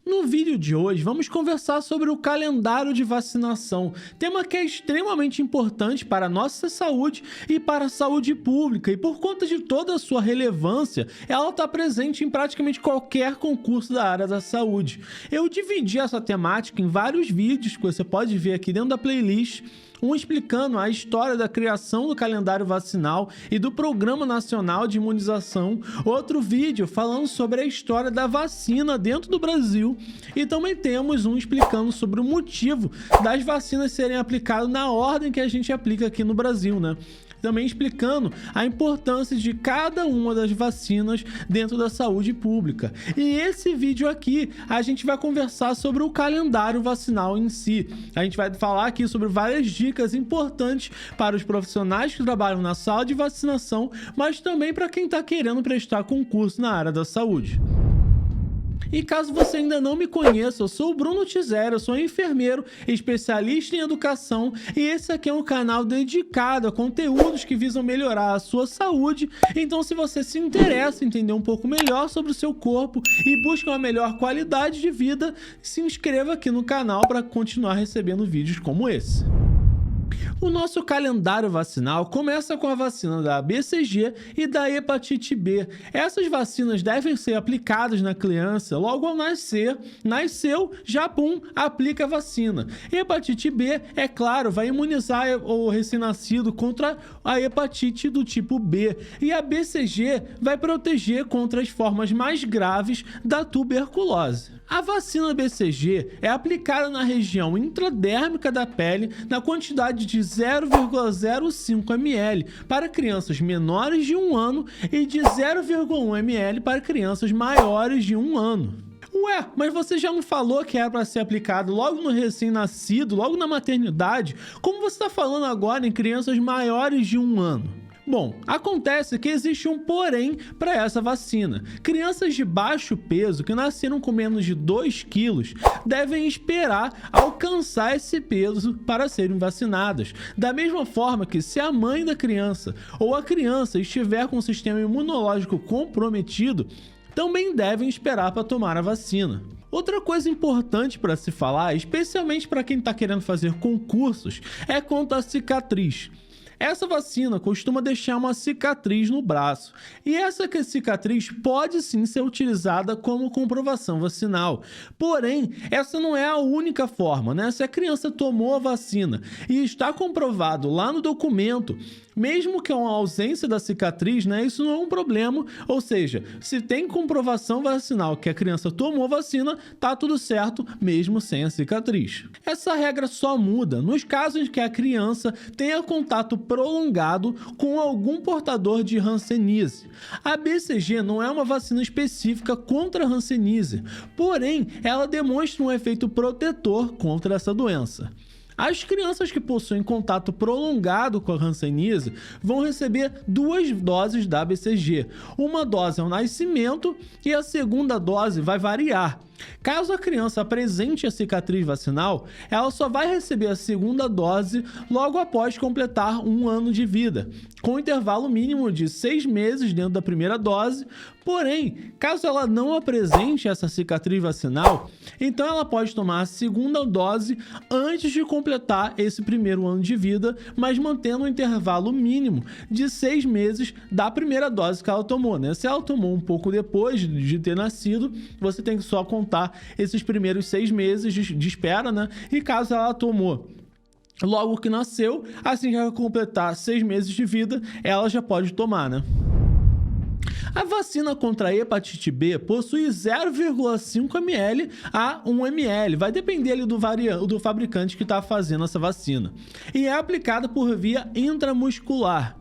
No vídeo de hoje, vamos conversar sobre o calendário de vacinação, tema que é extremamente importante para a nossa saúde e para a saúde pública, e por conta de toda a sua relevância, ela está presente em praticamente qualquer concurso da área da saúde. Eu dividi essa temática em vários vídeos que você pode ver aqui dentro da playlist, um explicando a história da criação do calendário vacinal e do Programa Nacional de Imunização, outro vídeo falando sobre a história da vacina dentro do Brasil, e também temos um explicando sobre o motivo das vacinas serem aplicadas na ordem que a gente aplica aqui no Brasil, né? Também explicando a importância de cada uma das vacinas dentro da saúde pública. E esse vídeo aqui, a gente vai conversar sobre o calendário vacinal em si. A gente vai falar aqui sobre várias dicas importantes para os profissionais que trabalham na sala de vacinação, mas também para quem está querendo prestar concurso na área da saúde. E caso você ainda não me conheça, eu sou o Bruno Tizera, eu sou enfermeiro, especialista em educação, e esse aqui é um canal dedicado a conteúdos que visam melhorar a sua saúde. Então, se você se interessa em entender um pouco melhor sobre o seu corpo e busca uma melhor qualidade de vida, se inscreva aqui no canal para continuar recebendo vídeos como esse. O nosso calendário vacinal começa com a vacina da BCG e da hepatite B. Essas vacinas devem ser aplicadas na criança logo ao nascer. Nasceu, já pum, aplica a vacina. Hepatite B, é claro, vai imunizar o recém-nascido contra a hepatite do tipo B. E a BCG vai proteger contra as formas mais graves da tuberculose. A vacina BCG é aplicada na região intradérmica da pele na quantidade de 0,05 ml para crianças menores de 1 ano e de 0,1 ml para crianças maiores de 1 ano. Ué, mas você já não falou que era para ser aplicado logo no recém-nascido, logo na maternidade? Como você está falando agora em crianças maiores de 1 ano? Bom, acontece que existe um porém para essa vacina. Crianças de baixo peso que nasceram com menos de 2 quilos devem esperar alcançar esse peso para serem vacinadas. Da mesma forma que se a mãe da criança ou a criança estiver com o sistema imunológico comprometido, também devem esperar para tomar a vacina. Outra coisa importante para se falar, especialmente para quem está querendo fazer concursos, é quanto à cicatriz. Essa vacina costuma deixar uma cicatriz no braço, e essa cicatriz pode sim ser utilizada como comprovação vacinal. Porém, essa não é a única forma, né? Se a criança tomou a vacina e está comprovado lá no documento, mesmo que uma ausência da cicatriz, né, isso não é um problema, ou seja, se tem comprovação vacinal que a criança tomou vacina, tá tudo certo, mesmo sem a cicatriz. Essa regra só muda nos casos em que a criança tenha contato prolongado com algum portador de hanseníase. A BCG não é uma vacina específica contra a hanseníase, porém, ela demonstra um efeito protetor contra essa doença. As crianças que possuem contato prolongado com a hanseníase vão receber 2 doses da BCG. Uma dose ao nascimento e a segunda dose vai variar. Caso a criança apresente a cicatriz vacinal, ela só vai receber a segunda dose logo após completar 1 ano de vida, com intervalo mínimo de 6 meses dentro da primeira dose. Porém, caso ela não apresente essa cicatriz vacinal, então ela pode tomar a segunda dose antes de completar esse primeiro ano de vida, mas mantendo um intervalo mínimo de 6 meses da primeira dose que ela tomou, né? Se ela tomou um pouco depois de ter nascido, você tem que só contar esses primeiros 6 meses de espera, né? E caso ela tomou logo que nasceu, assim que ela completar 6 meses de vida, ela já pode tomar, né? A vacina contra a hepatite B possui 0,5 ml a 1 ml, vai depender ali do fabricante que está fazendo essa vacina, e é aplicada por via intramuscular.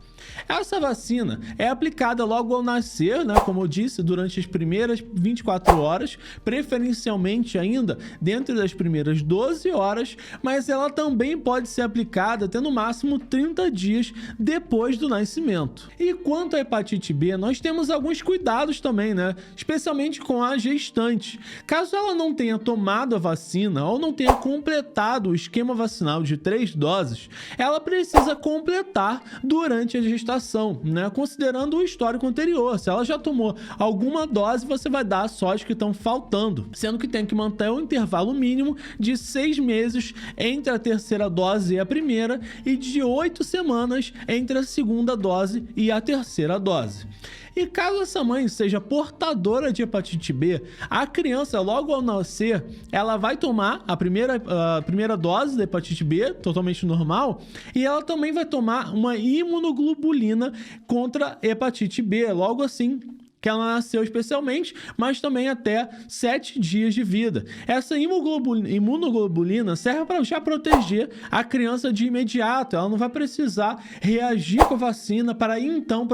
Essa vacina é aplicada logo ao nascer, né, como eu disse, durante as primeiras 24 horas, preferencialmente ainda dentro das primeiras 12 horas, mas ela também pode ser aplicada até no máximo 30 dias depois do nascimento. E quanto à hepatite B, nós temos alguns cuidados também, né, especialmente com a gestante. Caso ela não tenha tomado a vacina ou não tenha completado o esquema vacinal de 3 doses, ela precisa completar durante a gestação, né? Considerando o histórico anterior. Se ela já tomou alguma dose, você vai dar só as que estão faltando, sendo que tem que manter um intervalo mínimo de 6 meses entre a terceira dose e a primeira e de 8 semanas entre a segunda dose e a terceira dose. E caso essa mãe seja portadora de hepatite B, a criança, logo ao nascer, ela vai tomar a primeira dose da hepatite B, totalmente normal, e ela também vai tomar uma imunoglobulina contra hepatite B, logo assim que ela nasceu especialmente, mas também até 7 dias de vida. Essa imunoglobulina serve para já proteger a criança de imediato. Ela não vai precisar reagir com a vacina para então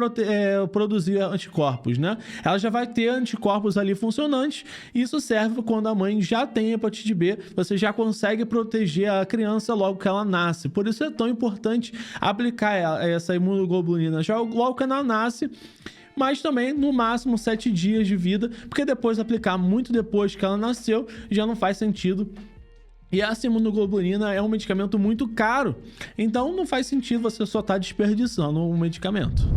produzir anticorpos, né? Ela já vai ter anticorpos ali funcionantes. Isso serve quando a mãe já tem hepatite B. Você já consegue proteger a criança logo que ela nasce. Por isso é tão importante aplicar essa imunoglobulina já logo que ela nasce, mas também no máximo 7 dias de vida, porque depois aplicar muito depois que ela nasceu já não faz sentido. E essa imunoglobulina é um medicamento muito caro, então não faz sentido você só estar desperdiçando o medicamento.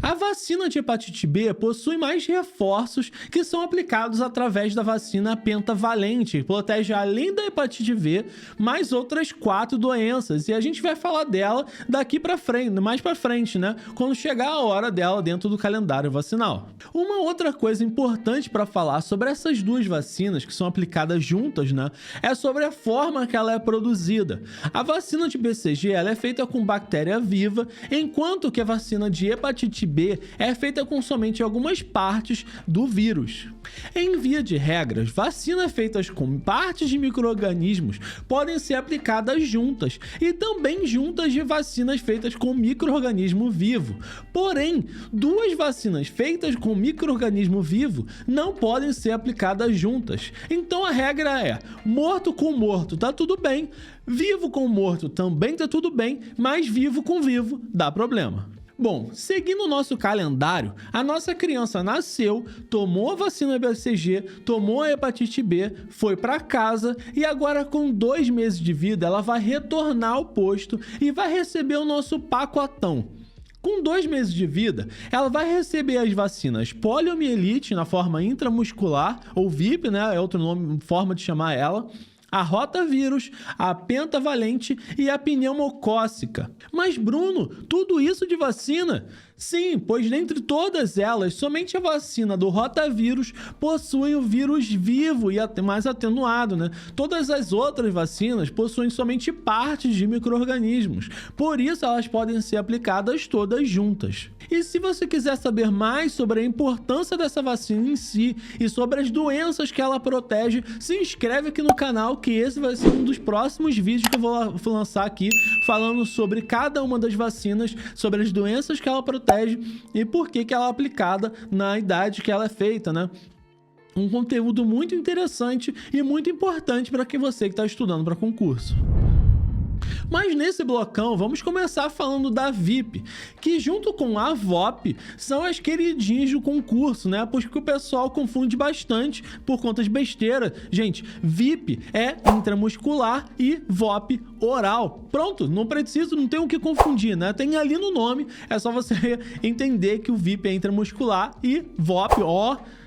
A vacina de hepatite B possui mais reforços que são aplicados através da vacina pentavalente, que protege além da hepatite V, mais outras 4 doenças. E a gente vai falar dela daqui para frente, mais para frente, né? Quando chegar a hora dela dentro do calendário vacinal. Uma outra coisa importante para falar sobre essas duas vacinas que são aplicadas juntas, né? É sobre a forma que ela é produzida. A vacina de BCG ela é feita com bactéria viva, enquanto que a vacina de hepatite B é feita com somente algumas partes do vírus. Em via de regras, vacinas feitas com partes de micro-organismos podem ser aplicadas juntas e também juntas de vacinas feitas com micro-organismo vivo. Porém, duas vacinas feitas com micro-organismo vivo não podem ser aplicadas juntas. Então a regra é: morto com morto tá tudo bem, vivo com morto também tá tudo bem, mas vivo com vivo dá problema. Bom, seguindo o nosso calendário, a nossa criança nasceu, tomou a vacina BCG, tomou a hepatite B, foi para casa e agora com 2 meses de vida ela vai retornar ao posto e vai receber o nosso pacotão. Com 2 meses de vida, ela vai receber as vacinas poliomielite na forma intramuscular, ou VIP, né? É outro nome, forma de chamar ela. A rotavírus, a pentavalente e a pneumocócica. Mas Bruno, tudo isso de vacina? Sim, pois dentre todas elas, somente a vacina do rotavírus possui o vírus vivo e mais atenuado, né? Todas as outras vacinas possuem somente partes de micro-organismos, por isso elas podem ser aplicadas todas juntas. E se você quiser saber mais sobre a importância dessa vacina em si e sobre as doenças que ela protege, se inscreve aqui no canal que esse vai ser um dos próximos vídeos que eu vou lançar aqui, falando sobre cada uma das vacinas, sobre as doenças que ela protege e por que ela é aplicada na idade que ela é feita, né? Um conteúdo muito interessante e muito importante para que você que está estudando para concurso. Mas nesse blocão, vamos começar falando da VIP, que junto com a VOP são as queridinhas do concurso, né? Pois que o pessoal confunde bastante por conta de besteira. Gente, VIP é intramuscular e VOP oral. Pronto, não tem o que confundir, né? Tem ali no nome, é só você entender que o VIP é intramuscular e VOP,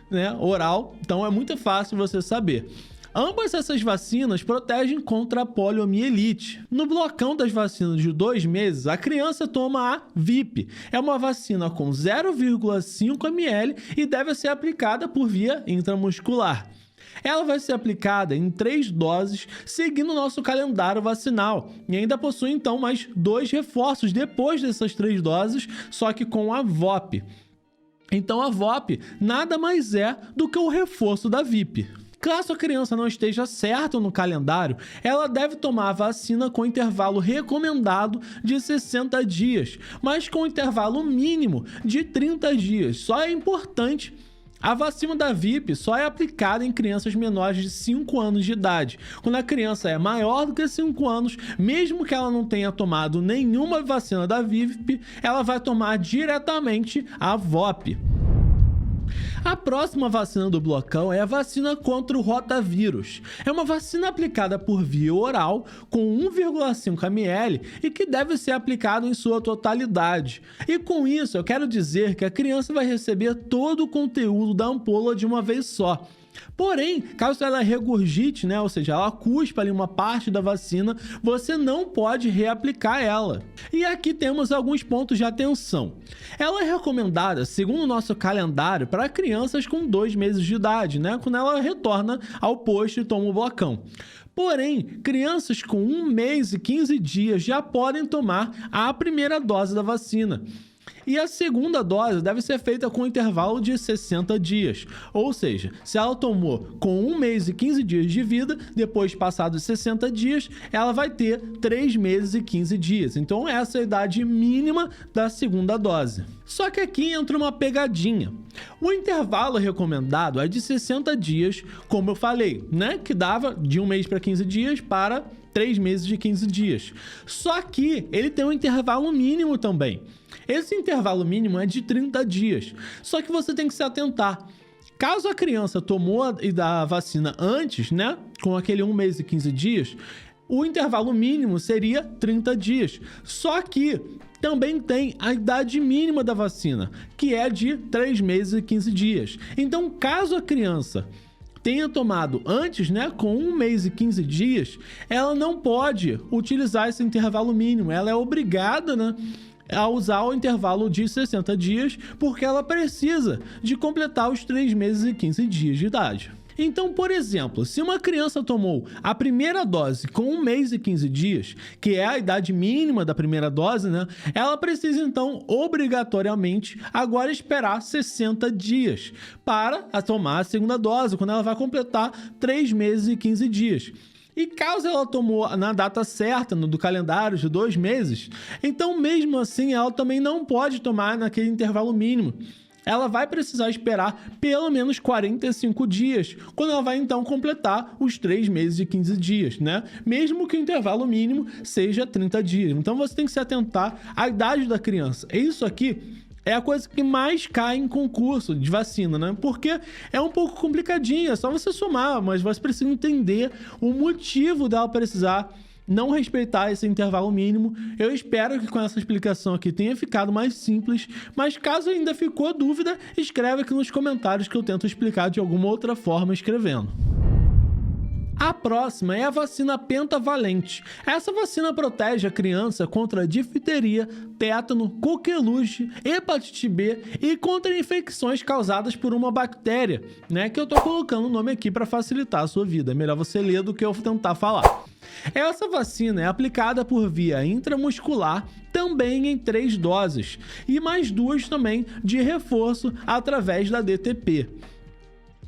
né, oral. Então é muito fácil você saber. Ambas essas vacinas protegem contra a poliomielite. No blocão das vacinas de 2 meses, a criança toma a VIP. É uma vacina com 0,5 ml e deve ser aplicada por via intramuscular. Ela vai ser aplicada em 3 doses, seguindo o nosso calendário vacinal. E ainda possui, então, mais 2 reforços depois dessas 3 doses, só que com a VOP. Então, a VOP nada mais é do que o reforço da VIP. Caso a criança não esteja certa no calendário, ela deve tomar a vacina com intervalo recomendado de 60 dias, mas com intervalo mínimo de 30 dias. Só é importante: a vacina da VIP só é aplicada em crianças menores de 5 anos de idade. Quando a criança é maior do que 5 anos, mesmo que ela não tenha tomado nenhuma vacina da VIP, ela vai tomar diretamente a VOP. A próxima vacina do blocão é a vacina contra o rotavírus. É uma vacina aplicada por via oral com 1,5 ml e que deve ser aplicado em sua totalidade. E com isso eu quero dizer que a criança vai receber todo o conteúdo da ampola de uma vez só. Porém, caso ela regurgite, né, ou seja, ela cuspa ali uma parte da vacina, você não pode reaplicar ela. E aqui temos alguns pontos de atenção. Ela é recomendada, segundo o nosso calendário, para crianças com 2 meses de idade, né, quando ela retorna ao posto e toma o blocão. Porém, crianças com 1 mês e 15 dias já podem tomar a primeira dose da vacina. E a segunda dose deve ser feita com um intervalo de 60 dias. Ou seja, se ela tomou com 1 mês e 15 dias de vida, depois passados 60 dias, ela vai ter 3 meses e 15 dias. Então essa é a idade mínima da segunda dose. Só que aqui entra uma pegadinha. O intervalo recomendado é de 60 dias, como eu falei, né? Que dava de 1 mês para 15 dias para 3 meses de 15 dias. Só que ele tem um intervalo mínimo também. Esse intervalo mínimo é de 30 dias. Só que você tem que se atentar. Caso a criança tomou a vacina antes, né? Com aquele 1 mês e 15 dias, o intervalo mínimo seria 30 dias. Só que também tem a idade mínima da vacina, que é de 3 meses e 15 dias. Então, caso a criança tenha tomado antes, né, com 1 mês e 15 dias, ela não pode utilizar esse intervalo mínimo. Ela é obrigada, né, a usar o intervalo de 60 dias, porque ela precisa de completar os 3 meses e 15 dias de idade. Então, por exemplo, se uma criança tomou a primeira dose com 1 mês e 15 dias, que é a idade mínima da primeira dose, né? Ela precisa, então, obrigatoriamente, agora esperar 60 dias para tomar a segunda dose, quando ela vai completar 3 meses e 15 dias. E caso ela tomou na data certa, do calendário de 2 meses, então mesmo assim ela também não pode tomar naquele intervalo mínimo. Ela vai precisar esperar pelo menos 45 dias, quando ela vai então completar os 3 meses e 15 dias, né? Mesmo que o intervalo mínimo seja 30 dias. Então você tem que se atentar à idade da criança. Isso aqui é a coisa que mais cai em concurso de vacina, né? Porque é um pouco complicadinho, é só você somar, mas você precisa entender o motivo dela precisar não respeitar esse intervalo mínimo. Eu espero que com essa explicação aqui tenha ficado mais simples, mas caso ainda ficou dúvida, escreve aqui nos comentários que eu tento explicar de alguma outra forma escrevendo. A próxima é a vacina pentavalente. Essa vacina protege a criança contra difteria, tétano, coqueluche, hepatite B e contra infecções causadas por uma bactéria, né? Que eu tô colocando o nome aqui para facilitar a sua vida. É melhor você ler do que eu tentar falar. Essa vacina é aplicada por via intramuscular, também em 3 doses, e mais 2 também de reforço através da DTP.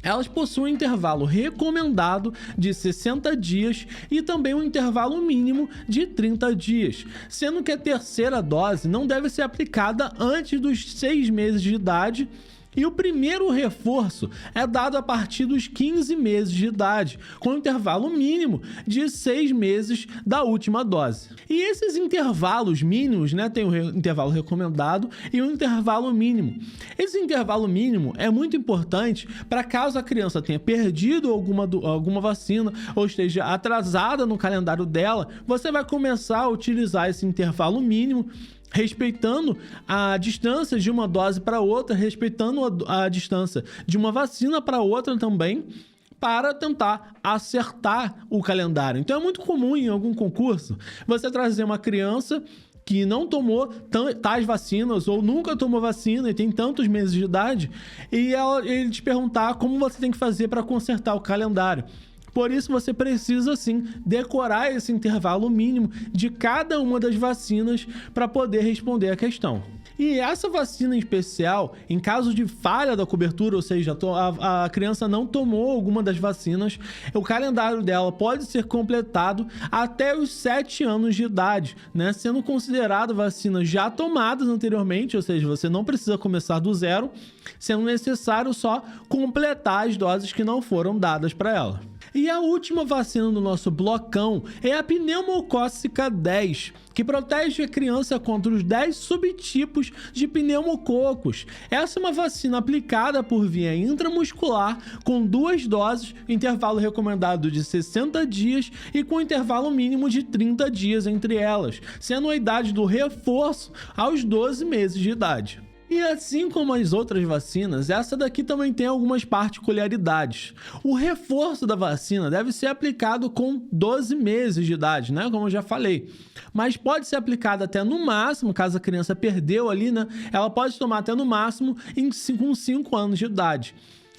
Elas possuem um intervalo recomendado de 60 dias e também um intervalo mínimo de 30 dias, sendo que a terceira dose não deve ser aplicada antes dos 6 meses de idade. E o primeiro reforço é dado a partir dos 15 meses de idade, com intervalo mínimo de 6 meses da última dose. E esses intervalos mínimos, né, tem o intervalo recomendado e o intervalo mínimo. Esse intervalo mínimo é muito importante para caso a criança tenha perdido alguma vacina ou esteja atrasada no calendário dela, você vai começar a utilizar esse intervalo mínimo, respeitando a distância de uma dose para outra, respeitando a distância de uma vacina para outra também, para tentar acertar o calendário. Então é muito comum em algum concurso você trazer uma criança que não tomou tais vacinas ou nunca tomou vacina e tem tantos meses de idade e ele te perguntar como você tem que fazer para consertar o calendário. Por isso você precisa sim decorar esse intervalo mínimo de cada uma das vacinas para poder responder a questão. E essa vacina em especial, em caso de falha da cobertura, ou seja, a criança não tomou alguma das vacinas, o calendário dela pode ser completado até os 7 anos de idade, né? Sendo considerado vacinas já tomadas anteriormente, ou seja, você não precisa começar do zero, sendo necessário só completar as doses que não foram dadas para ela. E a última vacina do nosso blocão é a pneumocócica 10, que protege a criança contra os 10 subtipos de pneumococos. Essa é uma vacina aplicada por via intramuscular com 2 doses, intervalo recomendado de 60 dias e com intervalo mínimo de 30 dias entre elas, sendo a idade do reforço aos 12 meses de idade. E assim como as outras vacinas, essa daqui também tem algumas particularidades. O reforço da vacina deve ser aplicado com 12 meses de idade, né? Como eu já falei. Mas pode ser aplicado até no máximo, caso a criança perdeu ali, né? Ela pode tomar até no máximo com 5 anos de idade.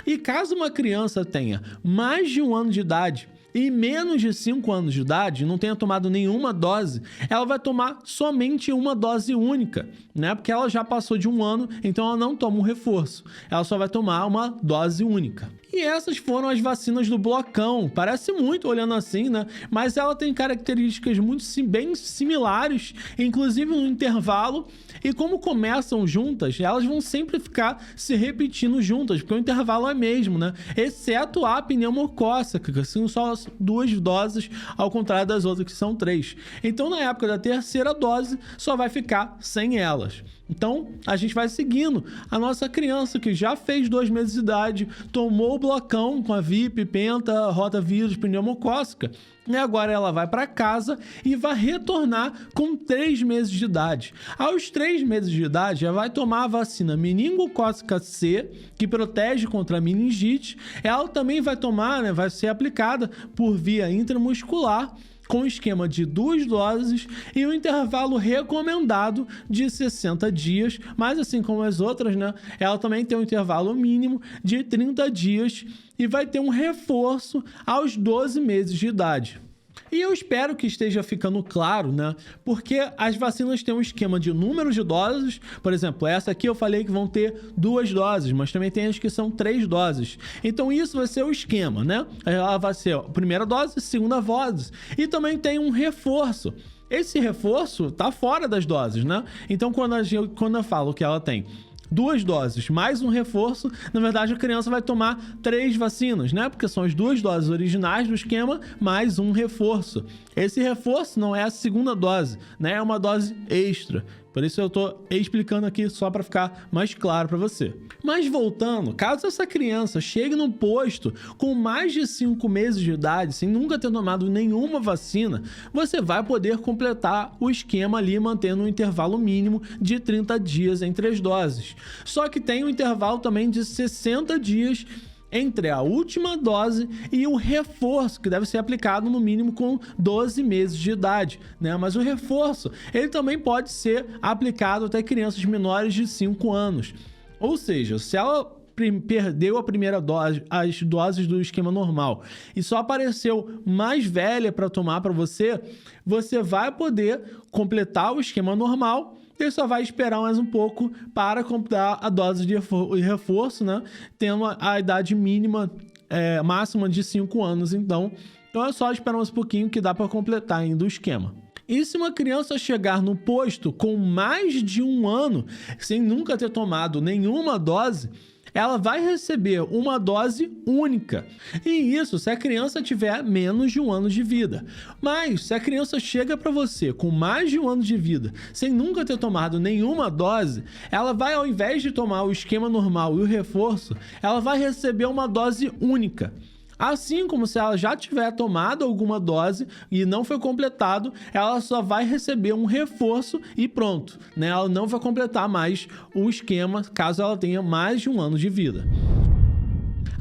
E caso uma criança tenha mais de 1 ano de idade e menos de 5 anos de idade, não tenha tomado nenhuma dose, ela vai tomar somente uma dose única, né? Porque ela já passou de 1 ano, então ela não toma um reforço. Ela só vai tomar uma dose única. E essas foram as vacinas do blocão. Parece muito olhando assim, né? Mas ela tem características bem similares, inclusive no intervalo. E como começam juntas, elas vão sempre ficar se repetindo juntas, porque o intervalo é mesmo, né? Exceto a pneumocócica, que são só 2 doses, ao contrário das outras que são 3. Então, na época da terceira dose, só vai ficar sem elas. Então, a gente vai seguindo. A nossa criança que já fez 2 meses de idade, tomou o blocão com a VIP, penta, rotavírus, pneumocócica, e agora ela vai para casa e vai retornar com 3 meses de idade. Aos 3 meses de idade, ela vai tomar a vacina meningocócica C, que protege contra a meningite. Ela também vai tomar, né, vai ser aplicada por via intramuscular, com esquema de 2 doses e um intervalo recomendado de 60 dias, mas assim como as outras, né, ela também tem um intervalo mínimo de 30 dias e vai ter um reforço aos 12 meses de idade. E eu espero que esteja ficando claro, né? Porque as vacinas têm um esquema de número de doses. Por exemplo, essa aqui eu falei que vão ter 2 doses, mas também tem as que são 3 doses. Então isso vai ser o esquema, né? Ela vai ser a primeira dose, segunda dose. E também tem um reforço. Esse reforço tá fora das doses, né? Então quando eu falo que ela tem 2 doses mais um reforço, na verdade a criança vai tomar 3 vacinas, né? Porque são as 2 doses originais do esquema mais um reforço. Esse reforço não é a segunda dose, né? É uma dose extra. Por isso eu estou explicando aqui só para ficar mais claro para você. Mas voltando, caso essa criança chegue no posto com mais de 5 meses de idade, sem nunca ter tomado nenhuma vacina, você vai poder completar o esquema ali, mantendo um intervalo mínimo de 30 dias entre as doses. Só que tem um intervalo também de 60 dias entre a última dose e o reforço, que deve ser aplicado no mínimo com 12 meses de idade, né? Mas o reforço, ele também pode ser aplicado até crianças menores de 5 anos. Ou seja, se ela perdeu a primeira dose, as doses do esquema normal, e só apareceu mais velha para tomar para você, você vai poder completar o esquema normal. Ele só vai esperar mais um pouco para completar a dose de reforço, né? Tendo a idade mínima, máxima de 5 anos, então é só esperar mais um pouquinho que dá para completar ainda o esquema. E se uma criança chegar no posto com mais de 1 ano, sem nunca ter tomado nenhuma dose, ela vai receber uma dose única. E isso se a criança tiver menos de 1 ano de vida. Mas se a criança chega para você com mais de 1 ano de vida, sem nunca ter tomado nenhuma dose, ela vai, ao invés de tomar o esquema normal e o reforço, ela vai receber uma dose única. Assim como se ela já tiver tomado alguma dose e não foi completado, ela só vai receber um reforço e pronto, né? Ela não vai completar mais o esquema caso ela tenha mais de 1 ano de vida.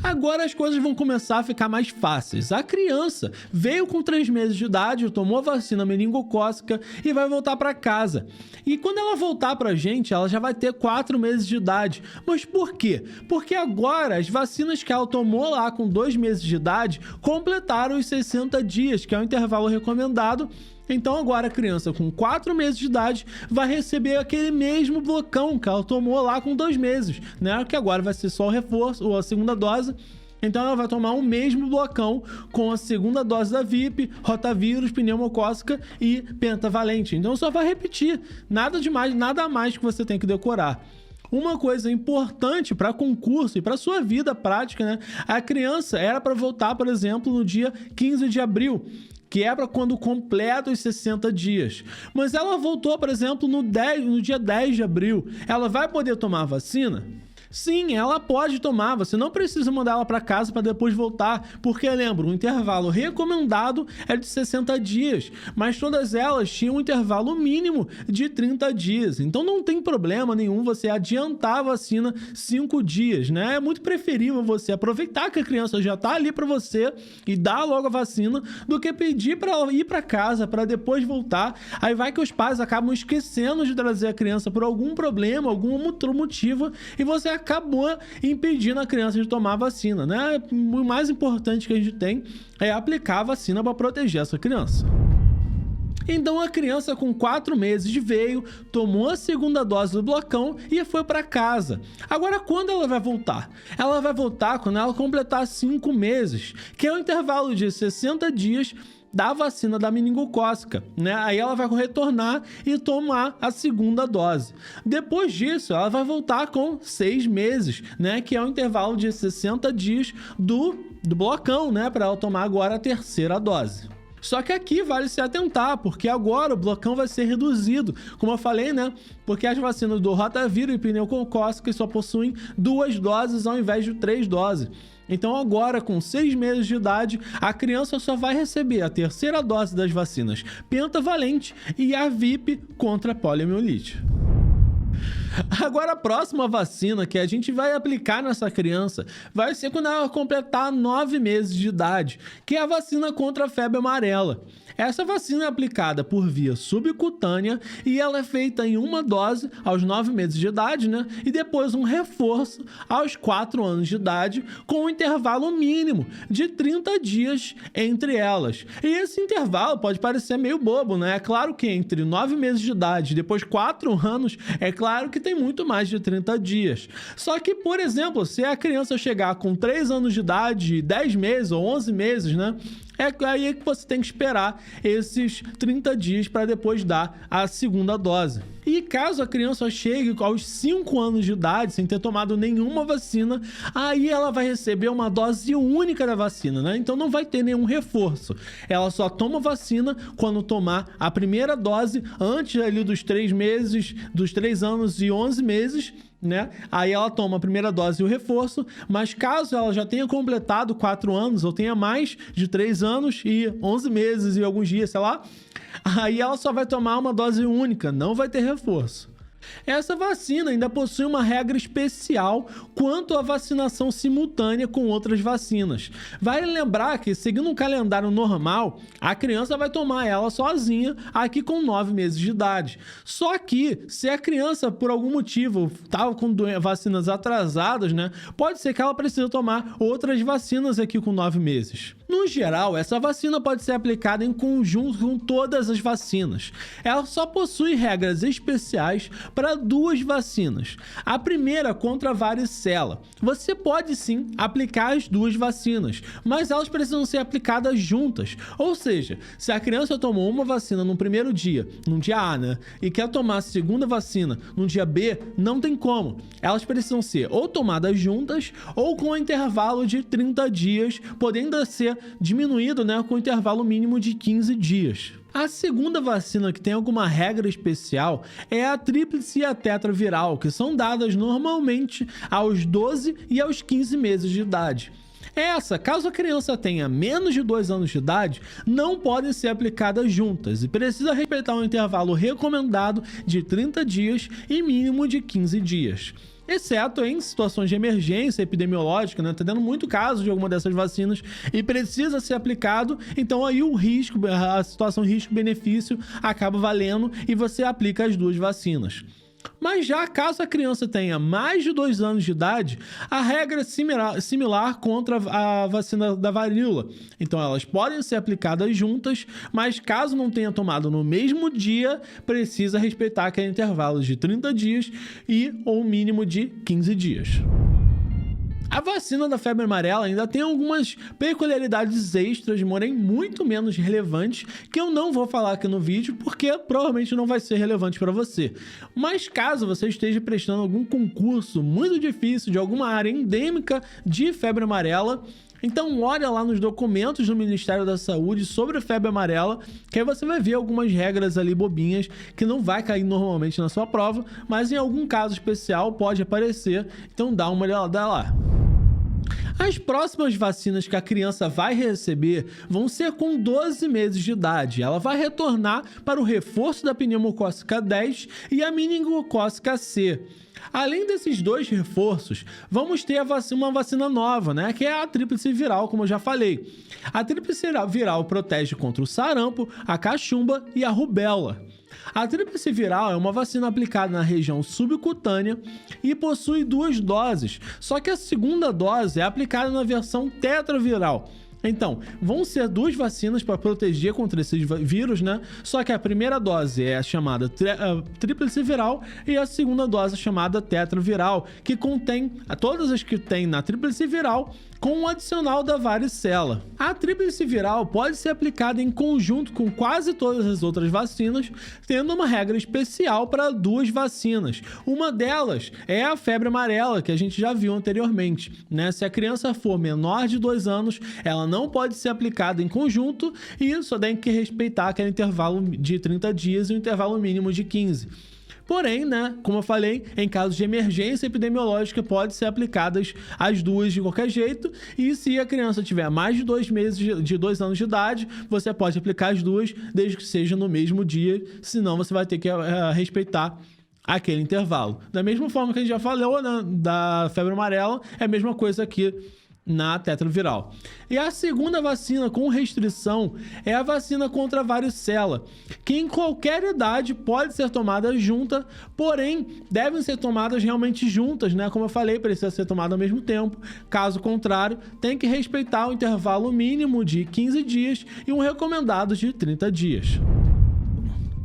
Agora as coisas vão começar a ficar mais fáceis. A criança veio com 3 meses de idade, tomou a vacina meningocócica e vai voltar para casa. E quando ela voltar pra gente, ela já vai ter 4 meses de idade. Mas por quê? Porque agora as vacinas que ela tomou lá com 2 meses de idade completaram os 60 dias, que é o intervalo recomendado. Então agora a criança com 4 meses de idade vai receber aquele mesmo blocão que ela tomou lá com 2 meses, né? Que agora vai ser só o reforço ou a segunda dose. Então ela vai tomar o mesmo blocão com a segunda dose da VIP, rotavírus, pneumocócica e pentavalente. Então só vai repetir, nada demais, nada a mais que você tem que decorar. Uma coisa importante para concurso e para sua vida prática, né? A criança era para voltar, por exemplo, no dia 15 de abril, que é para quando completa os 60 dias. Mas ela voltou, por exemplo, no dia 10 de abril. Ela vai poder tomar a vacina? Sim, ela pode tomar, você não precisa mandar ela para casa para depois voltar, porque lembra, o intervalo recomendado é de 60 dias, mas todas elas tinham um intervalo mínimo de 30 dias, então não tem problema nenhum você adiantar a vacina 5 dias, né? É muito preferível você aproveitar que a criança já está ali para você e dar logo a vacina, do que pedir para ela ir para casa para depois voltar, aí vai que os pais acabam esquecendo de trazer a criança por algum problema, algum outro motivo, e você acabou impedindo a criança de tomar a vacina, né? O mais importante que a gente tem é aplicar a vacina para proteger essa criança. Então a criança com 4 meses veio, tomou a segunda dose do blocão e foi para casa. Agora, quando ela vai voltar? Ela vai voltar quando ela completar 5 meses, que é o intervalo de 60 dias da vacina da meningocócica, né? Aí ela vai retornar e tomar a segunda dose. Depois disso, ela vai voltar com 6 meses, né? Que é o intervalo de 60 dias do blocão, né? Para ela tomar agora a terceira dose. Só que aqui vale se atentar, porque agora o blocão vai ser reduzido, como eu falei, né? Porque as vacinas do rotavírus e pneumocócica só possuem 2 doses ao invés de 3 doses. Então agora, com 6 meses de idade, a criança só vai receber a terceira dose das vacinas pentavalente e a VIP contra a poliomielite. Agora a próxima vacina que a gente vai aplicar nessa criança vai ser quando ela completar 9 meses de idade, que é a vacina contra a febre amarela. Essa vacina é aplicada por via subcutânea e ela é feita em uma dose aos 9 meses de idade, né? E depois um reforço aos 4 anos de idade, com um intervalo mínimo de 30 dias entre elas. E esse intervalo pode parecer meio bobo, né? É claro que entre 9 meses de idade e depois 4 anos, é claro que tem muito mais de 30 dias. Só que, por exemplo, se a criança chegar com 3 anos de idade, 10 meses ou 11 meses, né? É aí que você tem que esperar esses 30 dias para depois dar a segunda dose. E caso a criança chegue aos 5 anos de idade sem ter tomado nenhuma vacina, aí ela vai receber uma dose única da vacina, né? Então não vai ter nenhum reforço. Ela só toma vacina quando tomar a primeira dose antes ali dos 3 meses, dos 3 anos e 11 meses, né? Aí ela toma a primeira dose e o reforço, mas caso ela já tenha completado 4 anos ou tenha mais de 3 anos e 11 meses e alguns dias, sei lá, aí ela só vai tomar uma dose única, não vai ter reforço. Essa vacina ainda possui uma regra especial quanto à vacinação simultânea com outras vacinas. Vale lembrar que, seguindo um calendário normal, a criança vai tomar ela sozinha aqui com 9 meses de idade. Só que, se a criança, por algum motivo, estava com vacinas atrasadas, né, pode ser que ela precise tomar outras vacinas aqui com 9 meses. No geral, essa vacina pode ser aplicada em conjunto com todas as vacinas. Ela só possui regras especiais para 2 vacinas. A primeira contra a varicela. Você pode sim aplicar as 2 vacinas, mas elas precisam ser aplicadas juntas. Ou seja, se a criança tomou uma vacina no primeiro dia, no dia A, né, e quer tomar a segunda vacina no dia B, não tem como. Elas precisam ser ou tomadas juntas ou com um intervalo de 30 dias, podendo ser diminuído, né, com um intervalo mínimo de 15 dias. A segunda vacina que tem alguma regra especial é a tríplice e a tetraviral, que são dadas normalmente aos 12 e aos 15 meses de idade. Essa, caso a criança tenha menos de 2 anos de idade, não podem ser aplicadas juntas e precisa respeitar um intervalo recomendado de 30 dias e mínimo de 15 dias. Exceto em situações de emergência epidemiológica, né? Tá tendo muito caso de alguma dessas vacinas e precisa ser aplicado, então aí o risco, a situação risco-benefício acaba valendo e você aplica as 2 vacinas. Mas já caso a criança tenha mais de 2 anos de idade, a regra é similar contra a vacina da varíola. Então elas podem ser aplicadas juntas, mas caso não tenha tomado no mesmo dia, precisa respeitar aquele intervalo de 30 dias e ou mínimo de 15 dias. A vacina da febre amarela ainda tem algumas peculiaridades extras, porém muito menos relevantes, que eu não vou falar aqui no vídeo, porque provavelmente não vai ser relevante para você. Mas caso você esteja prestando algum concurso muito difícil de alguma área endêmica de febre amarela, então olha lá nos documentos do Ministério da Saúde sobre a febre amarela, que aí você vai ver algumas regras ali bobinhas que não vai cair normalmente na sua prova, mas em algum caso especial pode aparecer, então dá uma olhada lá. As próximas vacinas que a criança vai receber vão ser com 12 meses de idade. Ela vai retornar para o reforço da pneumocócica 10 e a meningocócica C. Além desses dois reforços, vamos ter uma vacina nova, né? Que é a tríplice viral, como eu já falei. A tríplice viral protege contra o sarampo, a cachumba e a rubéola. A tríplice viral é uma vacina aplicada na região subcutânea e possui 2 doses, só que a segunda dose é aplicada na versão tetraviral. Então, vão ser 2 vacinas para proteger contra esses vírus, né? Só que a primeira dose é a chamada tríplice viral e a segunda dose é chamada tetraviral, que contém todas as que tem na tríplice viral com o adicional da varicela. A tríplice viral pode ser aplicada em conjunto com quase todas as outras vacinas, tendo uma regra especial para 2 vacinas. Uma delas é a febre amarela, que a gente já viu anteriormente, né? Se a criança for menor de 2 anos, ela não pode ser aplicada em conjunto e só tem que respeitar aquele intervalo de 30 dias e o intervalo mínimo de 15. Porém, né, como eu falei, em casos de emergência epidemiológica pode ser aplicadas as 2 de qualquer jeito, e se a criança tiver mais de 2 meses de 2 anos de idade, você pode aplicar as 2 desde que seja no mesmo dia, senão você vai ter que respeitar aquele intervalo. Da mesma forma que a gente já falou, né, da febre amarela, é a mesma coisa aqui na tetraviral. E a segunda vacina com restrição é a vacina contra a varicela, que em qualquer idade pode ser tomada junta, porém devem ser tomadas realmente juntas, né? Como eu falei, precisa ser tomada ao mesmo tempo. Caso contrário, tem que respeitar o intervalo mínimo de 15 dias e um recomendado de 30 dias.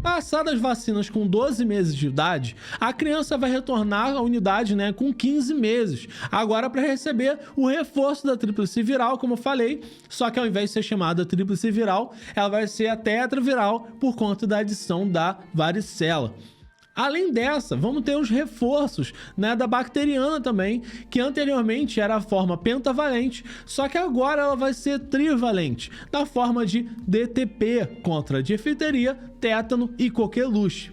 Passadas as vacinas com 12 meses de idade, a criança vai retornar à unidade, né, com 15 meses. Agora para receber o reforço da tríplice viral, como eu falei, só que ao invés de ser chamada tríplice viral, ela vai ser a tetraviral por conta da adição da varicela. Além dessa, vamos ter os reforços, né, da bacteriana também, que anteriormente era a forma pentavalente, só que agora ela vai ser trivalente, na forma de DTP contra difteria, tétano e coqueluche.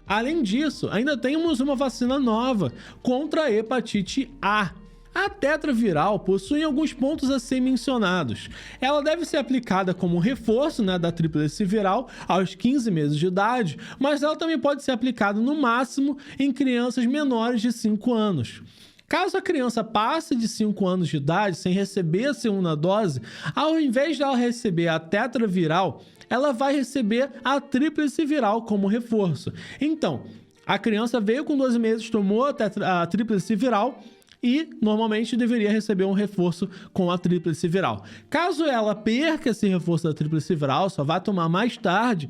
Além disso, ainda temos uma vacina nova contra a hepatite A. A tetraviral possui alguns pontos a ser mencionados. Ela deve ser aplicada como reforço, né, da tríplice viral aos 15 meses de idade, mas ela também pode ser aplicada no máximo em crianças menores de 5 anos. Caso a criança passe de 5 anos de idade sem receber a segunda dose, ao invés dela receber a tetraviral, ela vai receber a tríplice viral como reforço. Então, a criança veio com 12 meses, tomou a tríplice viral, e normalmente deveria receber um reforço com a tríplice viral. Caso ela perca esse reforço da tríplice viral, só vai tomar mais tarde,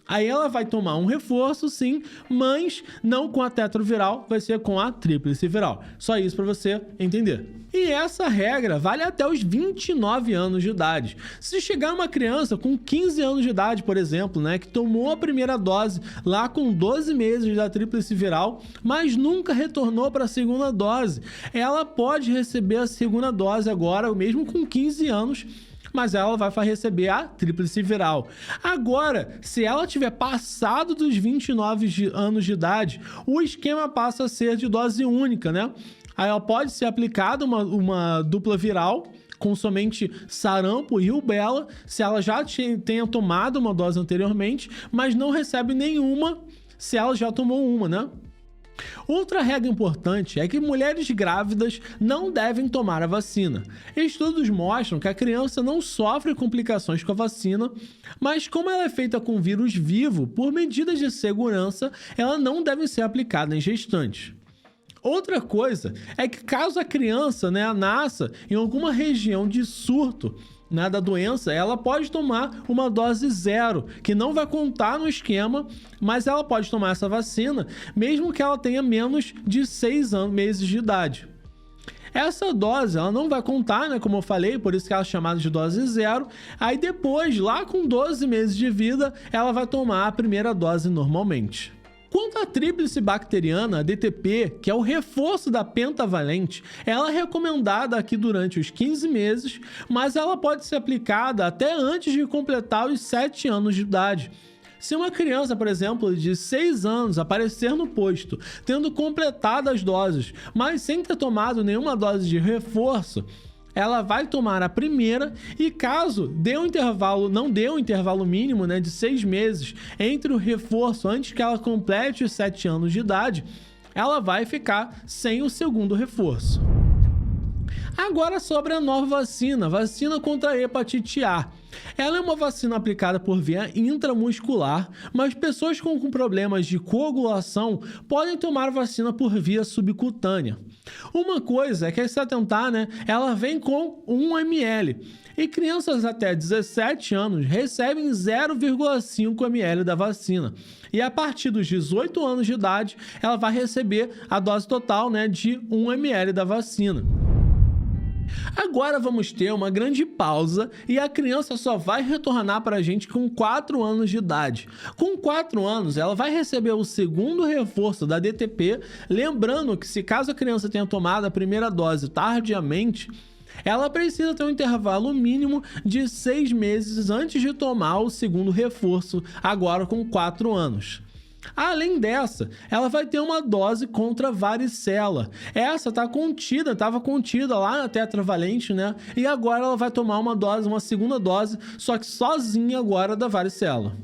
aí ela vai tomar um reforço sim, mas não com a tetraviral, vai ser com a tríplice viral. Só isso para você entender. E essa regra vale até os 29 anos de idade. Se chegar uma criança com 15 anos de idade, por exemplo, né, que tomou a primeira dose lá com 12 meses da tríplice viral, mas nunca retornou para a segunda dose, ela pode receber a segunda dose agora, mesmo com 15 anos, mas ela vai receber a tríplice viral. Agora, se ela tiver passado dos 29 anos de idade, o esquema passa a ser de dose única, né? Aí ela pode ser aplicada uma dupla viral com somente sarampo e rubéola, se ela já tenha tomado uma dose anteriormente, mas não recebe nenhuma se ela já tomou uma, né? Outra regra importante é que mulheres grávidas não devem tomar a vacina. Estudos mostram que a criança não sofre complicações com a vacina, mas como ela é feita com vírus vivo, por medidas de segurança, ela não deve ser aplicada em gestantes. Outra coisa é que caso a criança, né, nasça em alguma região de surto, né, da doença, ela pode tomar uma dose 0, que não vai contar no esquema, mas ela pode tomar essa vacina mesmo que ela tenha menos de 6 meses de idade. Essa dose, ela não vai contar, né, como eu falei, por isso que ela é chamada de dose zero. Aí depois, lá com 12 meses de vida, ela vai tomar a primeira dose normalmente. Quanto à tríplice bacteriana, a DTP, que é o reforço da pentavalente, ela é recomendada aqui durante os 15 meses, mas ela pode ser aplicada até antes de completar os 7 anos de idade. Se uma criança, por exemplo, de 6 anos aparecer no posto, tendo completado as doses, mas sem ter tomado nenhuma dose de reforço, ela vai tomar a primeira e caso não dê um intervalo mínimo, né, de 6 meses entre o reforço antes que ela complete os 7 anos de idade, ela vai ficar sem o segundo reforço. Agora sobre a nova vacina contra a hepatite A. Ela é uma vacina aplicada por via intramuscular, mas pessoas com problemas de coagulação podem tomar vacina por via subcutânea. Uma coisa é que se atentar, né? Ela vem com 1 ml. E crianças até 17 anos recebem 0,5 ml da vacina. E a partir dos 18 anos de idade, ela vai receber a dose total, né, de 1 ml da vacina. Agora vamos ter uma grande pausa e a criança só vai retornar para a gente com 4 anos de idade. Com 4 anos, ela vai receber o segundo reforço da DTP, lembrando que se caso a criança tenha tomado a primeira dose tardiamente, ela precisa ter um intervalo mínimo de 6 meses antes de tomar o segundo reforço, agora com 4 anos. Além dessa, ela vai ter uma dose contra a varicela. Essa estava contida lá na tetravalente, né? E agora ela vai tomar uma segunda dose, só que sozinha agora da varicela.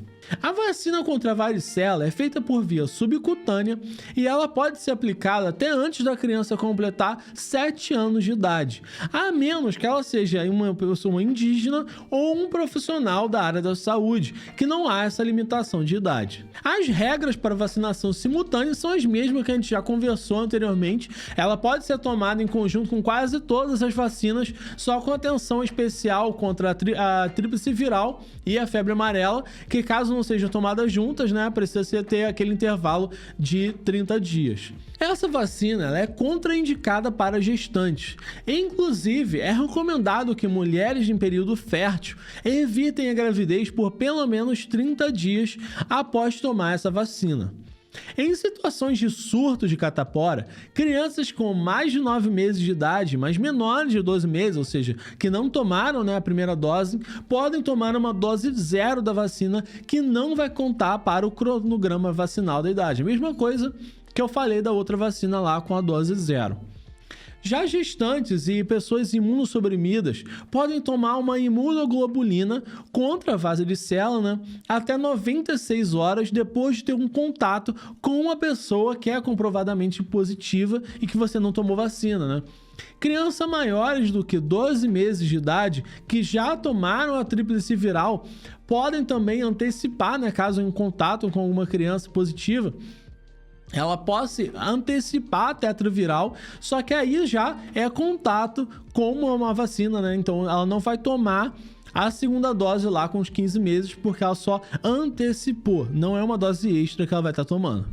A vacina contra a varicela é feita por via subcutânea e ela pode ser aplicada até antes da criança completar 7 anos de idade, a menos que ela seja uma pessoa indígena ou um profissional da área da saúde, que não há essa limitação de idade. As regras para vacinação simultânea são as mesmas que a gente já conversou anteriormente. Ela pode ser tomada em conjunto com quase todas as vacinas, só com atenção especial contra a tríplice viral e a febre amarela, que caso não sejam tomadas juntas, né, precisa ter aquele intervalo de 30 dias. Essa vacina ela é contraindicada para gestantes. Inclusive, é recomendado que mulheres em período fértil evitem a gravidez por pelo menos 30 dias após tomar essa vacina. Em situações de surto de catapora, crianças com mais de 9 meses de idade, mas menores de 12 meses, ou seja, que não tomaram, né, a primeira dose, podem tomar uma dose zero da vacina que não vai contar para o cronograma vacinal da idade. Mesma coisa que eu falei da outra vacina lá com a dose zero. Já gestantes e pessoas imunossuprimidas podem tomar uma imunoglobulina contra a varicela, né, até 96 horas depois de ter um contato com uma pessoa que é comprovadamente positiva e que você não tomou vacina, né? Crianças maiores do que 12 meses de idade que já tomaram a tríplice viral podem também antecipar, né, caso em contato com uma criança positiva, ela pode antecipar a tetraviral, só que aí já é contato com uma vacina, né? Então ela não vai tomar a segunda dose lá com os 15 meses, porque ela só antecipou, não é uma dose extra que ela vai estar tomando.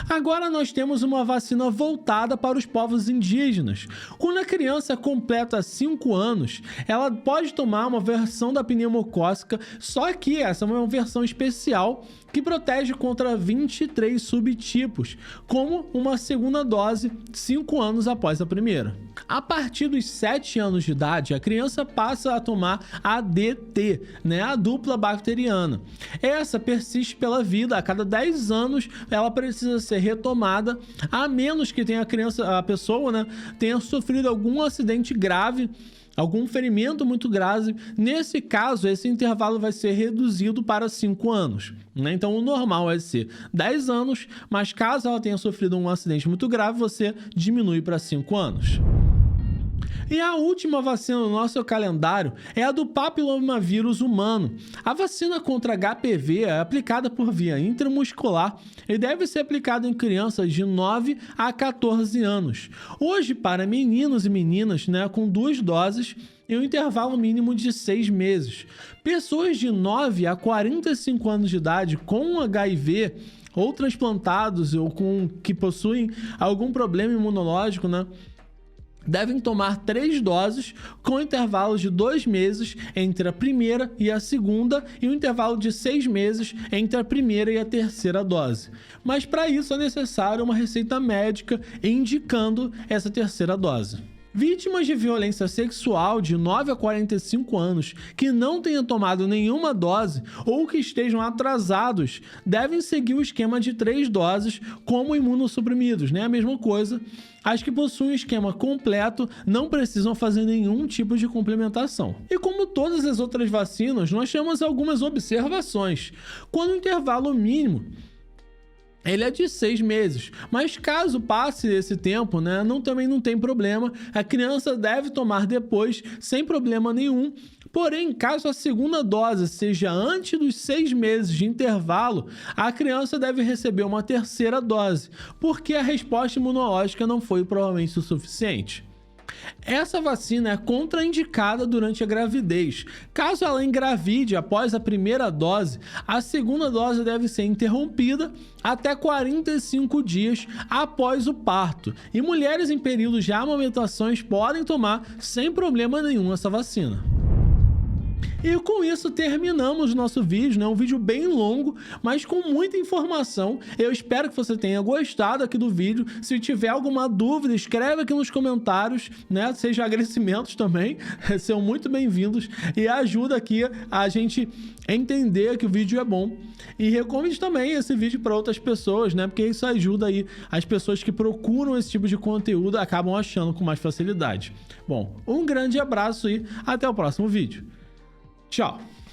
Agora nós temos uma vacina voltada para os povos indígenas. Quando a criança completa 5 anos, ela pode tomar uma versão da pneumocócica, só que essa é uma versão especial que protege contra 23 subtipos, como uma segunda dose 5 anos após a primeira. A partir dos 7 anos de idade, a criança passa a tomar a DT, né, a dupla bacteriana. Essa persiste pela vida, a cada 10 anos ela precisa ser retomada, a menos que a pessoa, né, tenha sofrido algum acidente grave, algum ferimento muito grave. Nesse caso, esse intervalo vai ser reduzido para 5 anos. Né? Então, o normal é ser 10 anos, mas caso ela tenha sofrido um acidente muito grave, você diminui para 5 anos. E a última vacina do nosso calendário é a do papilomavírus humano. A vacina contra HPV é aplicada por via intramuscular e deve ser aplicada em crianças de 9 a 14 anos. Hoje, para meninos e meninas, né, com 2 doses e um intervalo mínimo de 6 meses. Pessoas de 9 a 45 anos de idade com HIV ou transplantados ou que possuem algum problema imunológico, né, devem tomar 3 doses com intervalos de 2 meses entre a primeira e a segunda e um intervalo de 6 meses entre a primeira e a terceira dose. Mas para isso é necessário uma receita médica indicando essa terceira dose. Vítimas de violência sexual de 9 a 45 anos que não tenham tomado nenhuma dose ou que estejam atrasados devem seguir o esquema de 3 doses como imunossuprimidos, né? A mesma coisa. As que possuem o esquema completo não precisam fazer nenhum tipo de complementação. E como todas as outras vacinas, nós temos algumas observações. Quando o intervalo mínimo ele é de 6 meses, mas caso passe esse tempo, né, também não tem problema, a criança deve tomar depois, sem problema nenhum. Porém, caso a segunda dose seja antes dos 6 meses de intervalo, a criança deve receber uma terceira dose, porque a resposta imunológica não foi provavelmente o suficiente. Essa vacina é contraindicada durante a gravidez. Caso ela engravide após a primeira dose, a segunda dose deve ser interrompida até 45 dias após o parto. E mulheres em períodos de amamentações podem tomar sem problema nenhum essa vacina. E com isso terminamos o nosso vídeo, né? Um vídeo bem longo, mas com muita informação. Eu espero que você tenha gostado aqui do vídeo. Se tiver alguma dúvida, escreve aqui nos comentários, né? Seja agradecimentos também, são muito bem-vindos e ajuda aqui a gente entender que o vídeo é bom. E recomende também esse vídeo para outras pessoas, né? Porque isso ajuda aí as pessoas que procuram esse tipo de conteúdo acabam achando com mais facilidade. Bom, um grande abraço e até o próximo vídeo. Tchau!